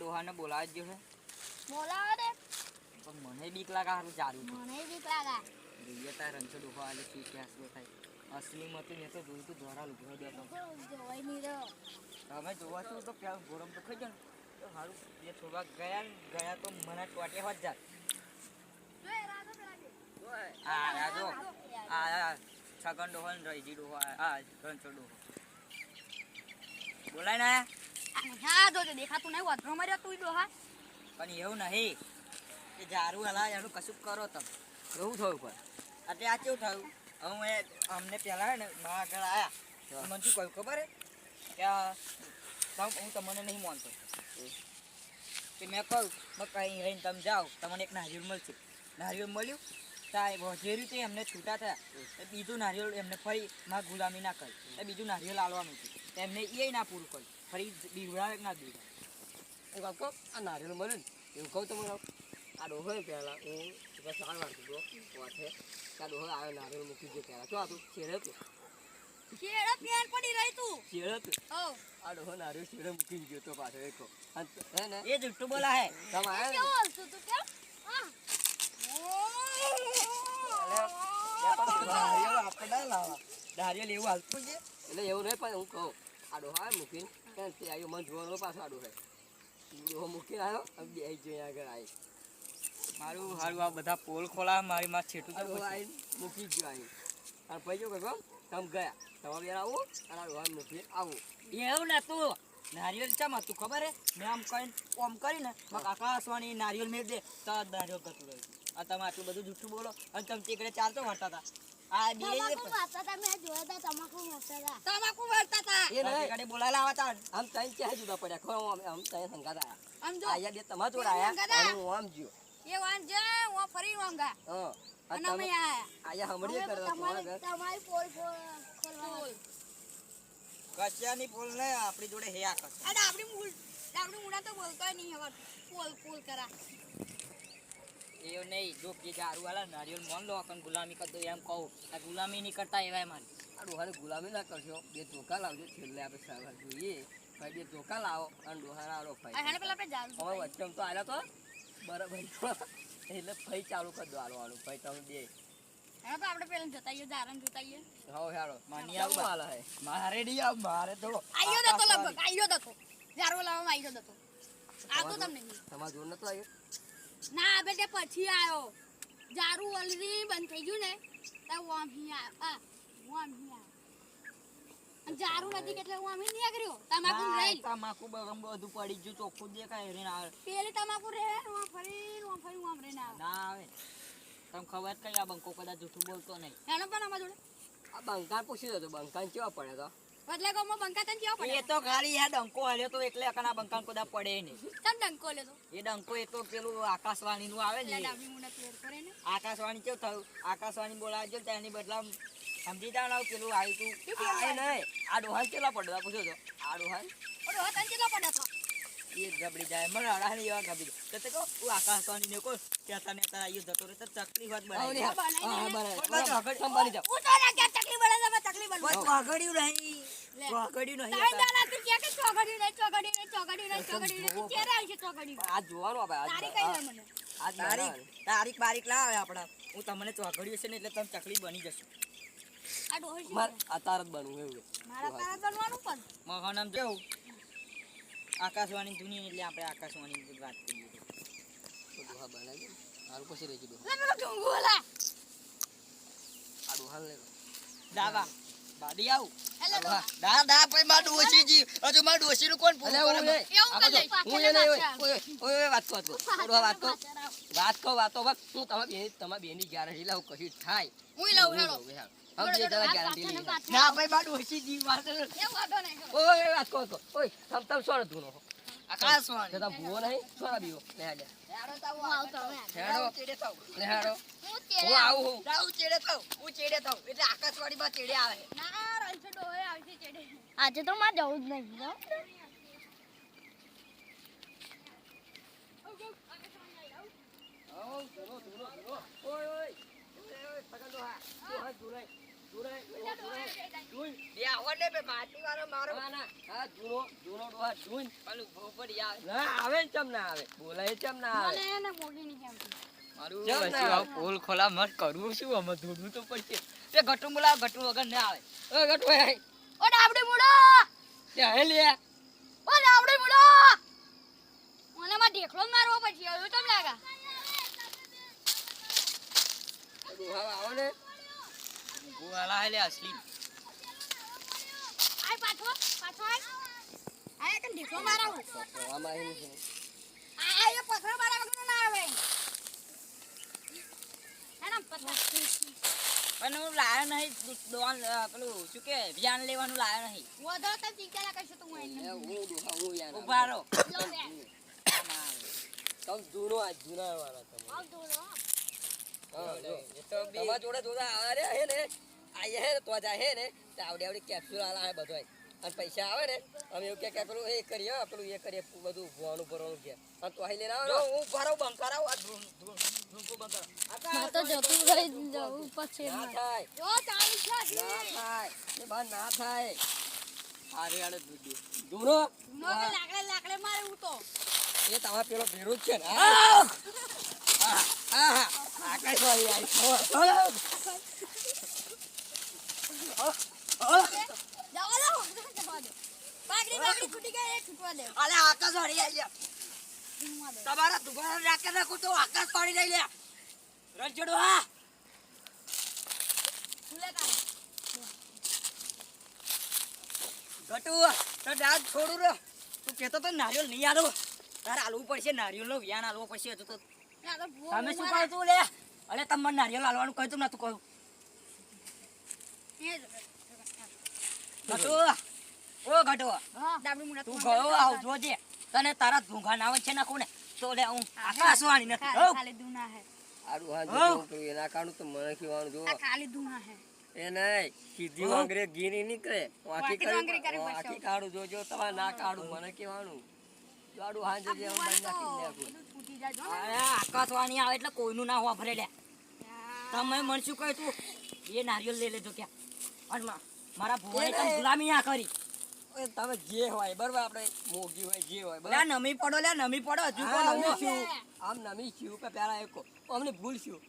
ડોહાને બોલાવજો હે બોલાવો દે પણ મને બીક લાગે હારું જારું મને બીક લાગે જોઈએ તાર રંછો ડોહો આલે શું ફેસલો થાય અસલી મત મેં તો જોયું તું ધોરા લુગડો દેતો જોઈ નહીં રહ્યો તમે જોવા છો તો પેલા ગોરમ તો ખાઈ જાવ તો સારું એ થોડા ગયા તો મને ટોટે હોત જાત આ જો આ છગન ડોહો ને રઈજી ડોહો આ રંછો ડોહો બોલાય ને હા જો દેખાતું નહીં વધરો માર્યો તું ડોહા પણ એવું નહીં કે જારું હલા એનું કશું કરો તમે એવું થયું પણ એટલે આ કેવું થયું હું એ અમને પહેલાં ને મારા આગળ આવ્યા મને શું કહ્યું ખબર હે કે હું તમને નહીં માનતો કે મેં કહું કંઈ રહીને તમે જાઓ તમને એક નારિયેળ મળશે નારિયેળ મળ્યું ત્યાં વધેર્યું તે એમને છૂટા થયા બીજું નારિયેળ એમને ફરી માં ગુલામી ના કરી એ બીજું નારિયેળ આલવાનું હતું એમને એ ના પૂરું કર્યું ફરી બીવડાવે ના બીવડાવે હું કહું આ નારિયેળ મળે ને એવું કહું તમને આ ડોહો પહેલાં હું સાર વાળતો હતો વાઠે આ ડોહો આવ્યો નારિયેળ મૂકી દે પહેલાં શું હતું છેડે હતું કેળા પેન પડી રહી તું છેડે હતું ઓ આ ડોહો નારિયેળ છેડે મૂકી ગયો તો પાછો એક હે ને એ જુઠ્ઠું બોલા હે તમે આવ્યા કેવું હલતું તું કેમ નારિયેળ આપણે લાવવા નારિયેળ એવું હાલતું છે એટલે એવું નહીં પણ હું કહું આ ડોહા મૂકીને ત્યાં તે આવ્યો મને જોવાનો પાછો આ ડોહે ડોહો મૂકીને આવ્યો અને બે જોઈ આગળ આવી મારું હારું આ બધા પોલ ખોલા મારી માં છેટું તો ડોહો આવીને મૂકી ગયો અહીં અને પછી જો કહો તમે ગયા તમારે બેન આવું અને આ ડોહા મૂકીને આવું એવું નતું નારિયેળ ચમ હતું ખબર હે મેં આમ કરીને ઓમ કરીને આકાશવાણી નારિયેળ મેળ દે તો નારિયેળ ગતું રહ્યું આ તમે આટલું બધું જૂઠું બોલો અને તમે તીકડે ચાલતો વળતા હતા આ બે તમાકુ વાળતા તા મેં જોયા તા તમાકુ વાળતા તા એ નહીં ગાડી બોલાયેલા આવતા આમ ત્રણ ક્યાં જુદા પડ્યા ખરો આમ ત્રણ સંગાત આમ જો આયા બે તમારા જોડે આયા અને હું આમ જ્યો એ વાન જે હું ફરી વાંગા હા અને અમે આયા આયા હમણાં કરતા તમારી પોલ ખોલવા કચ્યાની પોલ ને આપણી જોડે હે આકાશ અરે આપણી મુડા તો બોલતોય નહીં હવે પોલ કરા એવું નહીં જો કે દારૂ વાળા નારિયેળ મોન લો અને ગુલામી કરતો એમ કહું આ ગુલામી નહીં કરતા એવાય મારી આ ડોહાને ગુલામી ના કરશો બે ચોખા લાવજો છેલ્લે આપણે સારવાર જોઈએ ભાઈ બે ચોખા લાવો અને ડોહાને આવો આ ભાઈ હેને પેલા આપણે જાલ હવે વચ્ચે તો આવ્યો તો બરાબર એટલે ભાઈ ચાલુ કરી દો આલો ભાઈ તમે બે હેને તો આપણે પેલા જતાઈએ જારન જતાઈએ હવે હાલો માની આવું હાલ હે મારે નહીં આવ મારે તો આયો દતો લગભગ આયો દતો જારો લાવવામાં આયો દતો આ તો તમને તમારા જોર નતો આવ્યો ના બેટે પછી આયો જારું ઓલરેડી બંધ થઈ ગયું ને તો ઓમ હી આ ઓમ હી આ જારું નથી એટલે ઓમ હી નહીં કર્યો તમાકુ રહી તમાકુ બગમ બધું પડી ગયું ચોખ્ખું દેખાય રે ના પેલી તમાકુ રે ઓમ રે ના ના આવે તમને ખબર કઈ આ બંકો કદાચ જૂઠું બોલતો નહીં એનો પણ અમાર જોડે આ બંકાન પૂછી દો બંકાન કેવા પડ્યા બદલે ગમો બંકા તન કેવો પડે એ તો ખાલી આ ડંકો હાલ્યો તો એટલે અકના બંકાન કદા પડે નહીં તન ડંકો લેતો એ ડંકો એ તો પેલું આકાશવાણી નું આવે ને ડાબી મુને ક્લિયર કરે ને આકાશવાણી કેવું થયું આકાશવાણી બોલાવજો તેની બદલા સમજી જાવ પેલું આવ્યું તું એ નહીં આ ડોહાન કેટલા પડ્યા પૂછો તો આ ડોહાન ઓડો તન કેટલો પડે તો એ ગબડી જાય મને અડાની એવા ગબડી જાય તો કહો હું આકાશવાણી ને કોઈ કહેતા ને તારા આવ્યું જતો રહે તો તકલીફ જ બનાવી હા બરાબર સંભાળી જાઓ ઉતો ના કે તકલીફ બળે તમે તકલીફ બળે ચોગડ્યું નહીં ચોગડ્યું નહીં તાઈ દાડા તું કે ચોગડી નહીં ક્યારે આવી છે ચોગડી આ જોવાનું આપણે તારી કઈ મને આ તારીખ બારીખ લાવે આપડા હું તમને ચોગડ્યું છે ને એટલે તમે તકલીફ બની જશે આ ડોહી માર આ તાર જ બનવું એવું મારા તારા બનવાનું પણ મહાનામ કેવું આકાશવાણી ધૂની એટલે આપણે આકાશવાણી વાત કરીએ તો ડોહા બનાવી હાલ પછી રહી ગયું લે મેલો ઢુંગુલા આ ડોહા લે દાવા બાડી આવું હેલો દા ભાઈ માં ડોશીજી હજુ માં ડોશી નું કોણ પૂરું કરે એવું કઈ હું એને ઓય વાત કહો ડોહા વાત કહો હું તમારા બેની ગેરંટી લાવ કશું થાય હું લઉં હેલો હમ જે જરા ગેરંટી લે ના ભાઈ માં ડોશીજી વાત એવું વાડો નહીં ઓય વાત કહો ઓય તમ સોર ધૂનો આકાશવાણી જતા ભૂવો નહીં સોરા બીવો લે લે યારો તો હું આવતો હવે હેડો ચેડે થાવ લે હેડો હું હું આવું હું હું ચેડે થાવ એટલે આકાશવાણી માં ચેડે આવે ના રણછો ડોહે આવશે ચેડે આજે તો માં જવું જ નહીં જો બે આવો ખોટે બે પાર્ટી વાળો મારો ના, ના. હા, જૂનો ડોહા જૂન. પેલું ભોપડી આવે ના, આવે ને ચમ ના આવે. બોલાય ચમ ના આવે. મને એને મોગી નહીં કેમ મારું કેમ ના વસ્યું આ આવે? પોલ ખોલા મત કરવું શું અમે ધોડવું તો પડશે તે ગટુ બોલાવ ગટુ વગર ના આવે એ ગટુભાઈ, ઓ ડાબડી મુડો ત્યાં હે લે. ઓ ડાબડી મુડો મને માં ઢેકલો મારવો પછી હવે તમ લાગા ડોહા આવો ને. ગોવાલા હે લે અસલી આય પાછો આય કન ઢેકલો મારાવું આમાં આવીને છે. આય પથરા મારા વગર ના આવે એના પથરા પણ હું લાયો નહીં દોન પેલું શું કે વ્યાન લેવાનું લાયો નહીં વધો તો ચીચા લાગે છે તું એ એને હું ડોહા, હું યાર. ઉભા રહો લો બે તમ જૂનો આ જૂના વાળા તમે. આવ દોરો હા, જો. એ તો બી તમારા જોડે જોડે અરે હે ને આયા હે ને તો જાય હે ને તો આવડી કેપ્સ્યુલ આલા હે બધોય. અને પૈસા આવે ને અમે એવું કે પેલું એ કરીએ હો, પેલું એ કરીએ બધું ભોવાનું ભરવાનું કે અને તો અહીં લઈને આવે જો ને. હું ભરો બંકારાવ આ ધૂંકો બંકારાવ ના તો જતું રહી જવું પછી ના થાય, જો ચાલી છે ના થાય, એ બાર ના થાય. આરે આડે દૂધી જૂનો નો કે લાકડે મારે હું તો એ તમારા પેલો ભેરો જ છે ને. હા, હા, હા. આકાશવાણી આવી. જવા દો પાકડી છૂટી ગઈ એ છૂટવા દે અલે આકાશ વાળી આવી ગયા ધૂમવા દે તમારા દુકાન રાખે રાખું તો આકાશ પાડી લઈ લે રણછોડ હા ભૂલે તારે ગટુ તો ડાક છોડું રે તું કહેતો તો નારિયેળ નહીં આલો તારે આલવું પડશે નારિયેળનો વ્યાન આલવો પડશે હજુ તો ના તો ભૂલ તમે શું કહો તું લે અલે તમને નારિયેળ આલવાનું કહ્યું તું નતું કહ્યું ગટુ ઓ ગટુ હા ડાબડી મુડા તું ગયો આવજો જે તને તારા ધૂંઘા નાવે છે નાખું ને તો લે હું આકાશવાણી નથી હો ખાલી ધૂના હે આરું હા હા. જો પેલું એના કારણે તો મને કહેવાનું જો આ ખાલી ધૂના હે એ નહીં સીધી હા. વાંગરે ગીરી નીકળે વાંકી વાંગરી કરી પડશે. આખી કાઢું જોજો તમારે ના કાઢું મને કહેવાનું જાડું હાંજે જે હું બંધ નાખી નાખું. બધું છૂટી જાય જો ને અરે આકાશવાણી આવે એટલે કોઈનું ના વાપરે લે તમે મને શું કહ્યું તું એ નારિયેળ લઈ લેજો ક્યાં અને મારા ભુવાએ તમે ગુલામી ના કરી ઓય તમે જે હોય બરાબર આપણે મોગી હોય જે હોય લે બરાબર નમી પડો લે નમી પડો હજુ હા, કોણ નમી આવું છું. આમ નમી છું કે પેલા એક અમને ભૂલ છું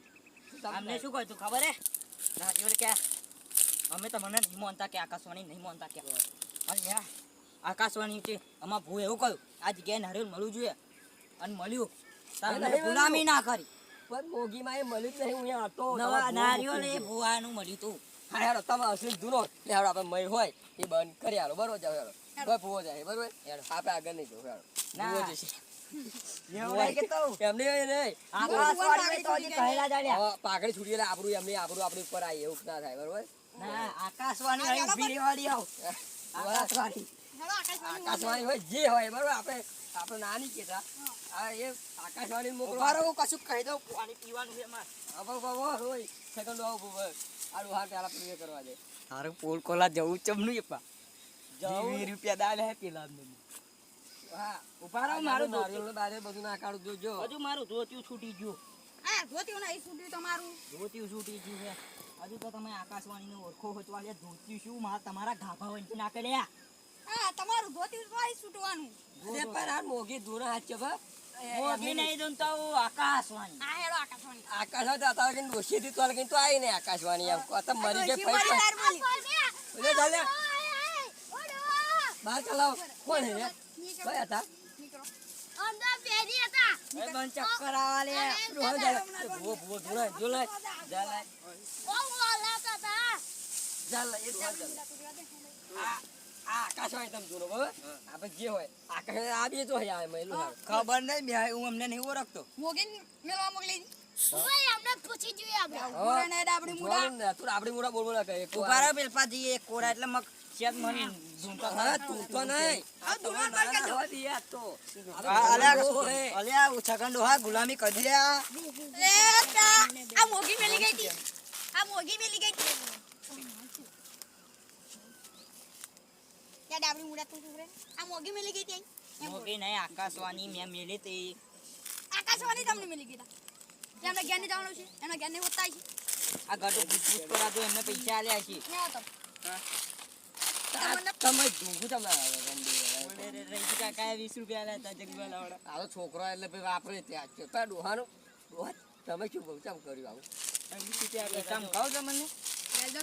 અમને શું કહ્યું તું ખબર હે નારિયેળ કે અમે તમને નહીં માનતા કે આકાશવાણી નહીં માનતા કે અને લ્યા, આકાશવાણી છે આમાં ભૂ એવું કહ્યું આ જગ્યાએ નારિયેળ મળવું જોઈએ અને મળ્યું તમે નહીં ગુલામી ના કરી પણ મોગીમાં એ મળ્યું જ નહીં હું અહીંયા હતો નવા નારિયેળ એ ભુવાનું મળ્યું તું હા હેડો તમે અસલી દૂરો લે હેડો આપણે મય હોય એ બંધ કરી આલો બરોબર જાવ હેડો ભાઈ ભૂવો જાય બરોબર હેડો આપણે આગળ નહીં જવું હેડો ના. ભૂવો જશે એવું નહીં કે તો એમને એ નહીં આકાશવાણી તો હજી કહેલા જ આલ્યા. હવે પાઘડી છૂટી એટલે આપણું એમને આપણું આપણી ઉપર આવી એવું ના થાય બરોબર ના આકાશવાણી અહીં ઊભી રહેવાડી આવ આકાશવાણી હેલો આકાશવાણી આકાશવાણી હોય જે હોય બરોબર આપણે નાની કહેતા આ એ આકાશવાણી મોકલો ઉભા રહો, હું કશું કહી દઉં પાણી પીવાનું છે મારે હોય સેકન્ડ આવું ભાઈ આડું હાથ પેલા પેલું એ કરવા દે તારું પોલ કોલા જવું ચમનું એ પા જવું? 20 રૂપિયા દાલ હે પેલા હા ઉભા રહો, મારું નારિયેળ બારે બધું ના કાઢું જોજો હજુ મારું ધોતિયું છૂટી ગયું હા જોતી નહીં છૂટ્યું તમારું ધોતિયું છૂટી ગયું છે હજુ તો તમે આકાશવાણીને ઓળખો હોચવા લે ધોતિયું શું મારા તમારા ગાભા વંચી નાખે લે હા તમારું જોતી નહીં છૂટવાનું અરે પણ આ મોગી દૂર હાથ છે બા મોગી નહીં દઉં તો આકાશવાણી હા હેલો આકાશવાણી આકાશ હતા તારે કઈ ડોશી હતી તો કઈ તો આવી ને આકાશવાણી એમ તો મરી ગઈ ફઈ ઓલે ચાલે બહાર ચલાવ કોણ હે ભાઈ હતા અંદર પેરી હતા એ બન ચક્કર આવા લે રોહ ચાલે ભૂવો ભૂવો ધોળાય જો લાય જા લાય ઓ ઓલા હતા જા લાય એ રોહ ચાલે આ આકાશવાણી તમે જોરો બરાબર આપણે જે હોય આકાશ આ બી તો હે આ મેલું હારું. ખબર નહીં બે હું અમને નહીં ઓળખતો મોગીન મેલવા મોકલી ભાઈ આપણે પૂછી જોઈએ આપણે હવે પૂરા ને ડાબડી મુડા જોવાનું ને, તું આપણી મોઢા બોલ બોલ કરે એક ઉભા રહો પેલપાજી એક કોરા એટલે મગ શેત મને ઝૂમતા હા તું તો નહીં આ તો દુકાન ના બંધ ના હતી યાર તો અલ્યા ઉછાકંડો હા ગુલામી કરી લ્યા એ તા આ મોગી મેલી ગઈ હતી આ મોગી મેલી ગઈ હતી યા ડાબડી મુડા તું સુરે આ મોગી મેલી ગઈ હતી મોગી નહીં આકાશવાણી મેં મેલી તે આકાશવાણી તમને મેલી ગઈ તા એમને જ્ઞાન ની જવાનું છે એમને જ્ઞાન ની હોતા છે આ ગટુ પૂછપૂછ કરા તો એમને પૈસા આલ્યા છે ને આવો તો તમે ઢૂંઢું તમને રમડી મને રહીજી કાકાએ 20 રૂપિયા આલ્યા હતા જગવા લાવડા. આ તો છોકરો એટલે ભાઈ વાપરે ત્યાં જ તાર ડોહાનું ડોહા તમે શું બહુ ચમ કર્યું આવું 20 રૂપિયા આલ્યા હતા. કહું તમને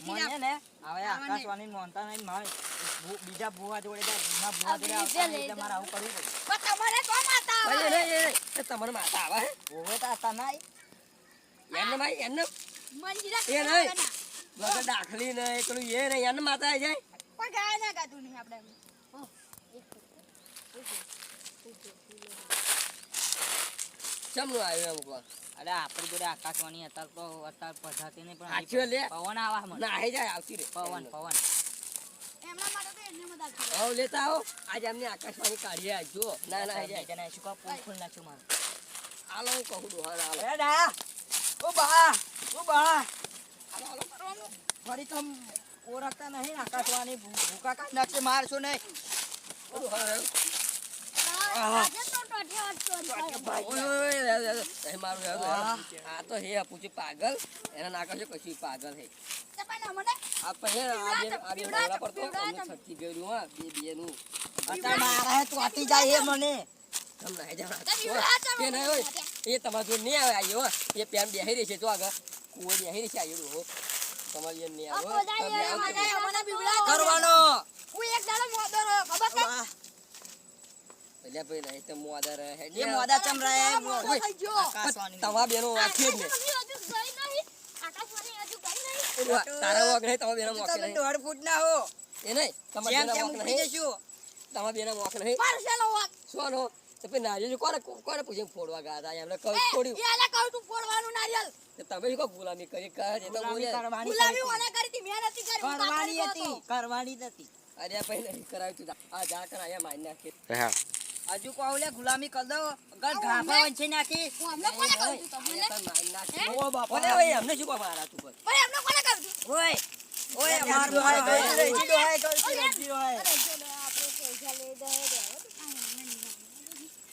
મને ને હવે આકાશવાણી મોનતા નહીં મારે બીજા બુવા જોડે જાય જૂના બુવા જોડે આવતા નહીં એટલે મારે આવું કરવું પડે. પણ તમારે તો માતા આવે. એ તમારે માતા આવે હે ઓવે તો આતા નહીં એને ભાઈ એને મંજીરા એ નહીં વગર દાખલી નહીં પેલું એ નહીં એને માતા આવી જાય પણ ગાય ના ગાતું નહીં આપણે ચમનું આવ્યું એમ કહો અરે આપણી જોડે આકાશવાણી અત્યારે તો અત્યારે પધાતી નહીં પણ સાચું લે પવન આવા મને ના આવી જાય આવતી રે પવન પવન એમના માટે તો એને મદદ કરે. આવ લેતા આવો આજે અમને આકાશવાણી કાઢીએ આવજો ના ના આવી જાય જણા શું કહો ફૂલ ફૂલ નાખ્યું મારું હાલો હું કહું ડોહા હાલો એ ડા ઓ બા ઓ બા હાલો હાલો ફરી તમ ઓળખતા નહીં આકાશવાણી ભૂકા કાઢ નાખશે મારશો નહીં ડોહા આજે તો ટોટિયા ચોરી મારું આ તો હે પૂછી પાગલ એના નાકા છે કશું પાગલ હે તો પણ અમને આ પછી આ બે મોડા પર તો અમને છટકી ગયેલું હા બે નું અત્યારે મારા હે તોટી જાય એ મને તમને હે જા કે નહીં હોય એ તમારા જોડે નહીં આવે આવ્યો એ પેન બેહી રહી છે જો આગળ કોઈ બેહી રહી છે આવ્યો હો તમારી એ નહીં આવો કરવાનો હું એક દાડો મોદો રહ્યો ખબર છે એટલે ભાઈ નહીં તો મોદર હે એ મોદા ચમ રહે મોદો થઈ ગયો આકાશવાણી તમારા બેનો વાંચી જ ને આકાશવાણી હજુ ગઈ નહીં. તારા વાંક નહીં તમારા બેનો વાંક તમે નહીં 1.5 ફૂટ ના હો એ નહીં તમારા જેમ બેના તેમ વાંક ઉપડી નહીં જશું તમારા બેના વાંક નહીં મારશેલો વાત. શું નો તો પછી નારિયેળ કોને પૂછીને ફોડવા ગયા હતા એમને કહું ફોડ્યું એ આલે કહું તું ફોડવાનું નારિયેલ. તો તમે શું કહો ગુલામી કરી કહે છે તો ગુલામી બોલે કરવાની ગુલામી કરી ઓને કરી હતી, મેં નથી કરી. હું કરવાની કાકાને હતી કહતો. કરવાની નથી અરે પહેલે કરાવ્યું તું આ જા કર આયા મારી નાખી હજુ કહું લે ગુલામી કર દો અગર ઘાફા વંચી નાખી હું અમને કોને કહું છું તમને? મારી નાખી ઓ બાપા ઓલે ઓય અમને શું કહો મારા તું પર ભાઈ અમને કોને કહું છું? ઓય ઓય માર દોહાય ગઈ રેજી દોહાય ગઈ રેજી દોહાય અરે જો લે, આપણે પૈસા લઈ દે દે.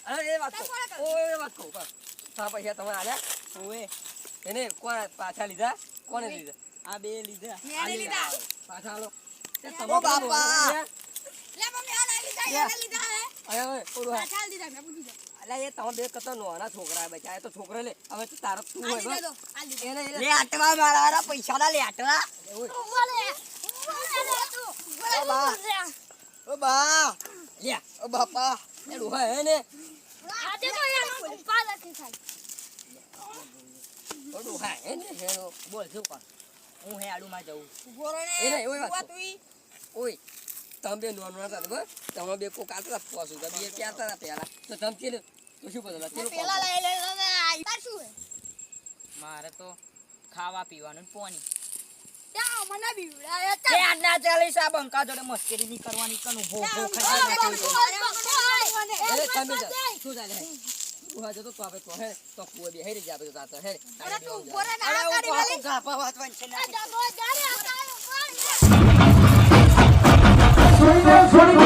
અરે એ વાત કહો ઓય વાત કહો બસ સા પૈસા તમે આલ્યા ઓય એને કોણ પાછા લીધા કોને લીધા આ બે લીધા મેં લીધા. પાછા આલો ઓ બાપા. લે મમ્મી આ નહીં લીધા, એને લીધા હે. અરે ઓય ઓય પાછા લીધા, મેં પૂછી દે. અલ્યા એ તમે બે કતો નોના છોકરા બચ્યા એ તો છોકરો લે હવે તો તારો તું આ હોય લીધા બસ. તો, આ લીધા. એને લે આટવા મારા પૈસા ના લે આટવા ઓય બોલે. બોલે તું. બોલે ઓ બા. તું. ઓ બા લ્યા ઓ બાપા એ ડોહા હે ને આજે તો એનો ઉપાડ નથી થાય. ઓ ડોહા હે ને હેનો બોલ શું કર હું હે આડું માં જઉં ઉભો રહે ને. એ નહીં, ઓય વાત ઉભા કહો. તું ઈ. ઓય તમે બે નોના હતા બસ તમે બે કોક આતા પોસું બે ક્યાં હતા પેલા તો તમે કે તો શું બદલા મેં પેલા લઈ લે હવે આ તાર શું હે? મારે તો ખાવા પીવાનું ને પાણી ત્યાં મને બીવડાયા કે તા. આજના ચાલીસ આ બંકા જોડે મસ્કરી નહીં કરવાની કનું ભો ભો ખાઈ અરે તમે જા શું ચાલે હે ડોહા જતો તો આપણે તો હે તો કોઈ બે હે રે જાબે તો તાતો હે અરે તું ઉભો રહે ને, અરે આ હું કરી વાલી. ગાફા વાત વંચી આ નાખી જગો જા રે, આ તારું ઉભો રહે. છોડી દે છોડી